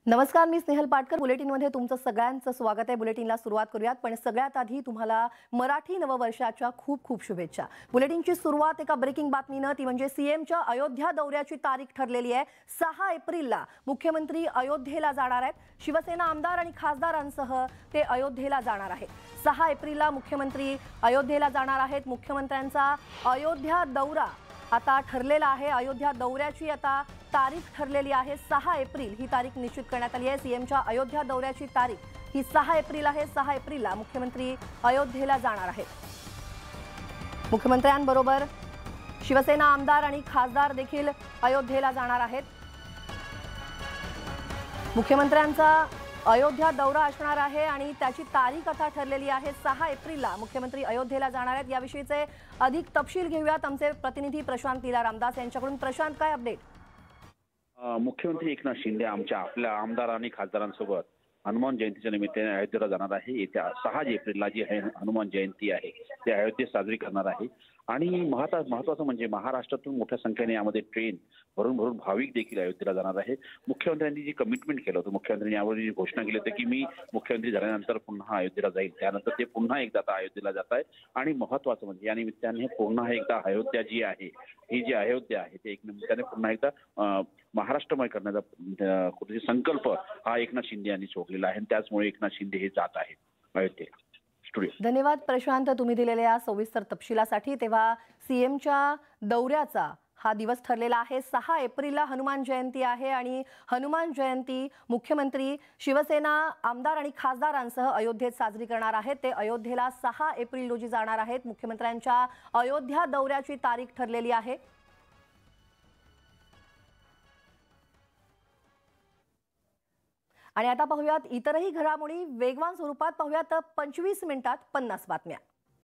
नमस्कार, मी स्नेहल पाटकर. बुलेटिनमध्ये तुमचं सगळ्यांचं स्वागत आहे. बुलेटिनला सुरुवात करूयात, पण सगळ्यात आधी तुम्हाला मराठी नववर्षाच्या खूप खूप शुभेच्छा. बुलेटिनची सुरुवात एका ब्रेकिंग बातमीनं, ती म्हणजे सीएमच्या अयोध्या दौऱ्याची तारीख ठरलेली आहे. 6 एप्रिलला मुख्यमंत्री अयोध्येला जाणार आहेत. शिवसेना आमदार आणि खासदारांसह ते अयोध्येला जाणार आहेत. 6 एप्रिलला मुख्यमंत्री अयोध्येला जाणार आहेत. मुख्यमंत्र्यांचा अयोध्या दौरा आता ठरलेला आहे. अयोध्या दौऱ्याची आता तारीख ठरलेली आहे. 6 एप्रिल ही तारीख निश्चित करण्यात आली आहे. सीएमच्या अयोध्या दौऱ्याची तारीख ही 6 एप्रिल आहे. 6 एप्रिलला मुख्यमंत्री अयोध्येला जाणार आहेत. मुख्यमंत्र्यांबरोबर शिवसेना आमदार आणि खासदार देखील अयोध्येला जाणार आहेत. मुख्यमंत्र्यांचा अयोध्या दौरा असणार आहे आणि त्याची तारीख आता ठरलेली आहे. 6 एप्रिलला मुख्यमंत्री अयोध्येला जाणार आहेत. याविषयीचे अधिक तपशील घेऊयात आमचे प्रतिनिधी प्रशांत लीला रामदास यांच्याकडून. प्रशांत, काय अपडेट? मुख्यमंत्री एकनाथ शिंदे आपल्या आमदार आणि खासदारांसोबत हनुमान जयंतीच्या निमित्ताने अयोध्येला जाणार आहे. येत्या 6 एप्रिलला जी हनुमान जयंती आहे ती अयोध्येत साजरी करणार आहे. आणि महत्वाचं म्हणजे महाराष्ट्रातून मोठ्या संख्येने यामध्ये ट्रेन भरून भरून भाविक देखील अयोध्येला जाणार आहे. मुख्यमंत्र्यांनी जी कमिटमेंट केलं होतं, मुख्यमंत्र्यांनी यावर जी घोषणा केली होती की मी मुख्यमंत्री झाल्यानंतर पुन्हा अयोध्येला जाईल, त्यानंतर ते पुन्हा एकदा आता अयोध्येला जात आहे. आणि महत्वाचं म्हणजे या निमित्ताने पुन्हा एकदा अयोध्या जी आहे, ही जी अयोध्या आहे ते एक निमित्ताने पुन्हा एकदा महाराष्ट्रमय करण्याचा कुठेतरी संकल्प हा एकनाथ शिंदे यांनी सोडलेला आहे. त्याचमुळे एकनाथ शिंदे हे जात आहेत अयोध्येला. धन्यवाद प्रशांत, तुम्ही दिलेल्या सविस्तर तपशिलासाठी. तेव्हा सीएमच्या दौऱ्याचा हा दिवस ठरलेला आहे. 6 एप्रिलला हनुमान जयंती आहे आणि हनुमान जयंती मुख्यमंत्री शिवसेना आमदार आणि खासदारांसह अयोध्येत साजरी करणार आहेत. ते अयोध्येला 6 एप्रिल रोजी जाणार आहेत. मुख्यमंत्र्यांच्या अयोध्या दौऱ्याची तारीख ठरलेली आहे. आणि आता पाहूयात इतरही घडामोडी वेगवान स्वरूपात. पाहूयात 25 मिनिटात 50 बातम्या.